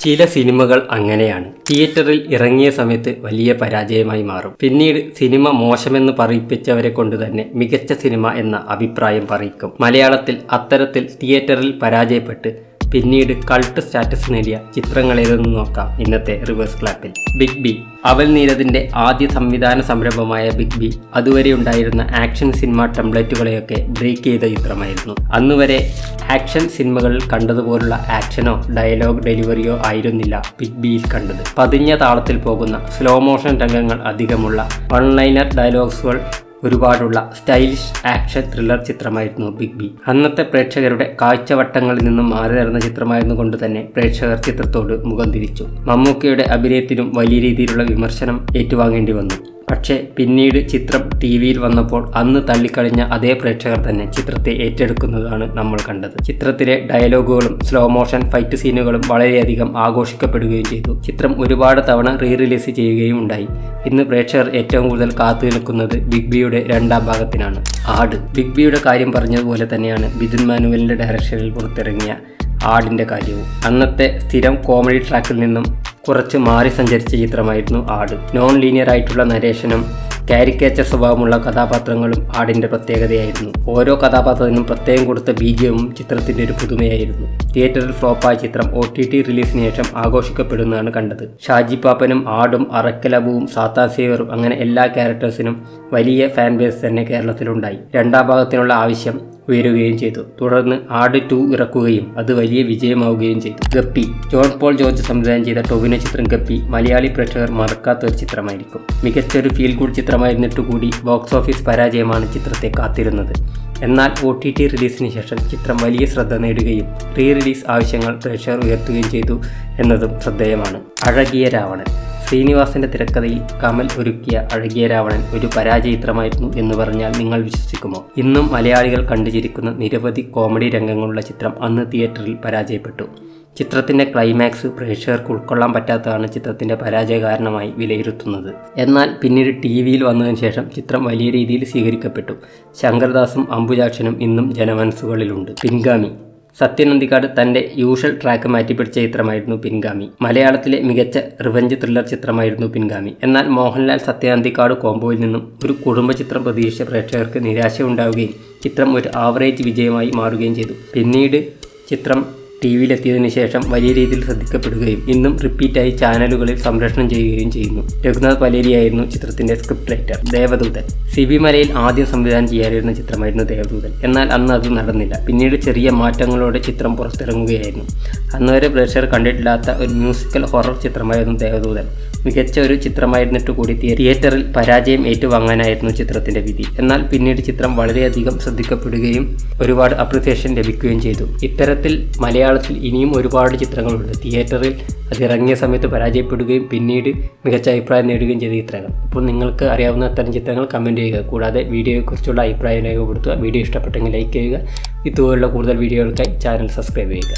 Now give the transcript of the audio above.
ചില സിനിമകൾ അങ്ങനെയാണ്. തിയേറ്ററിൽ ഇറങ്ങിയ സമയത്ത് വലിയ പരാജയമായി മാറും. പിന്നീട് സിനിമ മോശമെന്ന് പറയിപ്പിച്ചവരെ കൊണ്ട് തന്നെ മികച്ച സിനിമ എന്ന അഭിപ്രായം പറയിക്കും. മലയാളത്തിൽ അത്തരത്തിൽ തിയേറ്ററിൽ പരാജയപ്പെട്ട് പിന്നീട് കൾട്ട് സ്റ്റാറ്റസ് നേടിയ ചിത്രങ്ങളേതെന്ന് നോക്കാം ഇന്നത്തെ റിവേഴ്സ് ക്ലാപ്പിൽ. Big B. അവൽ നീരദിന്റെ ആദ്യ സംവിധാന സംരംഭമായ ബിഗ് ബി അതുവരെ ഉണ്ടായിരുന്ന ആക്ഷൻ സിനിമ ടെംപ്ലേറ്റുകളെയൊക്കെ ബ്രേക്ക് ചെയ്ത ചിത്രമായിരുന്നു. അന്നുവരെ ആക്ഷൻ സിനിമകളിൽ കണ്ടതുപോലുള്ള ആക്ഷനോ ഡയലോഗ് ഡെലിവറിയോ ആയിരുന്നില്ല ബിഗ് ബിയിൽ കണ്ടത്. പതിഞ്ഞ താളത്തിൽ പോകുന്ന സ്ലോ മോഷൻ രംഗങ്ങൾ അധികമുള്ള വൺ ലൈനർ ഡയലോഗ്സുകൾ ഒരുപാടുള്ള സ്റ്റൈലിഷ് ആക്ഷൻ ത്രില്ലർ ചിത്രമായിരുന്നു ബിഗ് ബി. അന്നത്തെ പ്രേക്ഷകരുടെ കാഴ്ചവട്ടങ്ങളിൽ നിന്നും മാറി നടന്ന ചിത്രമായിരുന്നു കൊണ്ട് തന്നെ പ്രേക്ഷകർ ചിത്രത്തോട് മുഖം തിരിച്ചു. മമ്മൂക്കയുടെ അഭിനയത്തിനും വലിയ രീതിയിലുള്ള വിമർശനം ഏറ്റുവാങ്ങേണ്ടി വന്നു. പക്ഷേ പിന്നീട് ചിത്രം ടിവിയിൽ വന്നപ്പോൾ അന്ന് തള്ളിക്കളഞ്ഞ അതേ പ്രേക്ഷകർ തന്നെ ചിത്രത്തെ ഏറ്റെടുക്കുന്നതാണ് നമ്മൾ കണ്ടത്. ചിത്രത്തിലെ ഡയലോഗുകളും സ്ലോ മോഷൻ ഫൈറ്റ് സീനുകളും വളരെയധികം ആഘോഷിക്കപ്പെടുകയും ചെയ്തു. ചിത്രം ഒരുപാട് തവണ റിലീസ് ചെയ്യുകയും ഉണ്ടായി. ഇന്ന് പ്രേക്ഷകർ ഏറ്റവും കൂടുതൽ കാത്തു നിൽക്കുന്നത് ബിഗ് ബിയുടെ രണ്ടാം ഭാഗത്തിനാണ്. ആട്. ബിഗ് ബിയുടെ കാര്യം പറഞ്ഞതുപോലെ തന്നെയാണ് ബിദുൻ മാനുവലിന്റെ ഡയറക്ഷനിൽ പുറത്തിറങ്ങിയ ആടിന്റെ കാര്യവും. അന്നത്തെ സ്ഥിരം കോമഡി ട്രാക്കിൽ നിന്നും കുറച്ച് മാറി സഞ്ചരിച്ച ചിത്രമായിരുന്നു ആട്. നോൺ ലീനിയർ ആയിട്ടുള്ള നരേഷനും കാരിക്കേച്ചർ സ്വഭാവമുള്ള കഥാപാത്രങ്ങളും ആടിന്റെ പ്രത്യേകതയായിരുന്നു. ഓരോ കഥാപാത്രത്തിനും പ്രത്യേകം കൊടുത്ത ബിജിഎമ്മും ചിത്രത്തിന്റെ ഒരു പുതുമയായിരുന്നു. തിയേറ്ററിൽ ഫ്ലോപ്പായ ചിത്രം OTT റിലീസിന് ശേഷം ആഘോഷിക്കപ്പെടുന്നതാണ് കണ്ടത്. ഷാജി പാപ്പനും ആടും അറക്കലബുവും സാത്താൻ സേവറും അങ്ങനെ എല്ലാ ക്യാരക്ടേഴ്സിനും വലിയ ഫാൻ ബേസ് തന്നെ കേരളത്തിലുണ്ടായി. രണ്ടാം ഭാഗത്തിനുള്ള ആവശ്യം ഉയരുകയും ചെയ്തു. തുടർന്ന് ആട് 2 ഇറക്കുകയും അത് വലിയ വിജയമാവുകയും ചെയ്തു. ഗപ്പി. ജോൺ പോൾ ജോർജ് സംവിധാനം ചെയ്ത ടൊവിനോ ചിത്രം ഗപ്പി മലയാളി പ്രേക്ഷകർ മറക്കാത്ത ഒരു ചിത്രമായിരിക്കും. മികച്ചൊരു ഫീൽ ഗുഡ് ചിത്രമായിരുന്നിട്ട് കൂടി ബോക്സ് ഓഫീസ് പരാജയമാണ് ചിത്രത്തെ കാത്തിരുന്നത്. എന്നാൽ OTT റിലീസിന് ശേഷം ചിത്രം വലിയ ശ്രദ്ധ നേടുകയും റിലീസ് ആവശ്യങ്ങൾ പ്രേക്ഷകർ ഉയർത്തുകയും ചെയ്തു എന്നതും ശ്രദ്ധേയമാണ്. അഴകിയ രാവണൻ. ശ്രീനിവാസന്റെ തിരക്കഥയിൽ കമൽ ഒരുക്കിയ അഴകിയ രാവണൻ ഒരു പരാജയ ചിത്രമായിരുന്നു എന്ന് പറഞ്ഞാൽ നിങ്ങൾ വിശ്വസിക്കുമോ? ഇന്നും മലയാളികൾ കണ്ടുചിരിക്കുന്ന നിരവധി കോമഡി രംഗങ്ങളുള്ള ചിത്രം അന്ന് തിയേറ്ററിൽ പരാജയപ്പെട്ടു. ചിത്രത്തിന്റെ ക്ലൈമാക്സ് പ്രേക്ഷകർക്ക് ഉൾക്കൊള്ളാൻ പറ്റാത്തതാണ് ചിത്രത്തിന്റെ പരാജയ കാരണമായി വിലയിരുത്തുന്നത്. എന്നാൽ പിന്നീട് ടിവിയിൽ വന്നതിന് ശേഷം ചിത്രം വലിയ രീതിയിൽ സ്വീകരിക്കപ്പെട്ടു. ശങ്കർദാസും അംബുജാക്ഷനും ഇന്നും ജനമനസ്സുകളിലുണ്ട്. പിൻഗാമി. സത്യൻ അന്തിക്കാട് തൻ്റെ യൂഷ്വൽ ട്രാക്ക് മാറ്റിപ്പിടിച്ച ചിത്രമായിരുന്നു പിൻഗാമി. മലയാളത്തിലെ മികച്ച റിവഞ്ച് ത്രില്ലർ ചിത്രമായിരുന്നു പിൻഗാമി. എന്നാൽ മോഹൻലാൽ സത്യൻ അന്തിക്കാട് കോംബോയിൽ നിന്നും ഒരു കുടുംബ ചിത്രം പ്രതീക്ഷിച്ച പ്രേക്ഷകർക്ക് നിരാശ ഉണ്ടാവുകയും ചിത്രം ഒരു ആവറേജ് വിജയമായി മാറുകയും ചെയ്തു. പിന്നീട് ചിത്രം ടിവിയിലെത്തിയതിനു ശേഷം വലിയ രീതിയിൽ ശ്രദ്ധിക്കപ്പെടുകയും ഇന്നും റിപ്പീറ്റായി ചാനലുകളിൽ സംപ്രേഷണം ചെയ്യുകയും ചെയ്യുന്നു. രഘുനാഥ് പലേരിയായിരുന്നു ചിത്രത്തിന്റെ സ്ക്രിപ്റ്റ് റൈറ്റർ. ദേവദൂതൻ. സിബി മലയിൽ ആദ്യം സംവിധാനം ചെയ്യാനിരുന്ന ചിത്രമായിരുന്നു ദേവദൂതൻ. എന്നാൽ അന്ന് അത് നടന്നില്ല. പിന്നീട് ചെറിയ മാറ്റങ്ങളോടെ ചിത്രം പുറത്തിറങ്ങുകയായിരുന്നു. അന്നുവരെ പ്രേക്ഷകർ കണ്ടിട്ടില്ലാത്ത ഒരു മ്യൂസിക്കൽ ഹൊറർ ചിത്രമായിരുന്നു ദേവദൂതൻ. മികച്ച ഒരു ചിത്രമായിരുന്നിട്ട് കൂടി തിയേറ്ററിൽ പരാജയം ഏറ്റുവാങ്ങാനായിരുന്നു ചിത്രത്തിന്റെ വിധി. എന്നാൽ പിന്നീട് ചിത്രം വളരെയധികം ശ്രദ്ധിക്കപ്പെടുകയും ഒരുപാട് അപ്രിസിയേഷൻ ലഭിക്കുകയും ചെയ്തു. ഇത്തരത്തിൽ മലയാളത്തിൽ ഇനിയും ഒരുപാട് ചിത്രങ്ങളുണ്ട്. തിയേറ്ററിൽ അതിറങ്ങിയ സമയത്ത് പരാജയപ്പെടുകയും പിന്നീട് മികച്ച അഭിപ്രായം നേടുകയും ചെയ്ത ചിത്രങ്ങൾ. അപ്പോൾ നിങ്ങൾക്ക് അറിയാവുന്ന അത്തരം ചിത്രങ്ങൾ കമൻറ്റ് ചെയ്യുക. കൂടാതെ വീഡിയോയെക്കുറിച്ചുള്ള അഭിപ്രായം രേഖപ്പെടുത്തുക. വീഡിയോ ഇഷ്ടപ്പെട്ടെങ്കിൽ ലൈക്ക് ചെയ്യുക. ഇതുപോലുള്ള കൂടുതൽ വീഡിയോകൾക്കായി ചാനൽ സബ്സ്ക്രൈബ് ചെയ്യുക.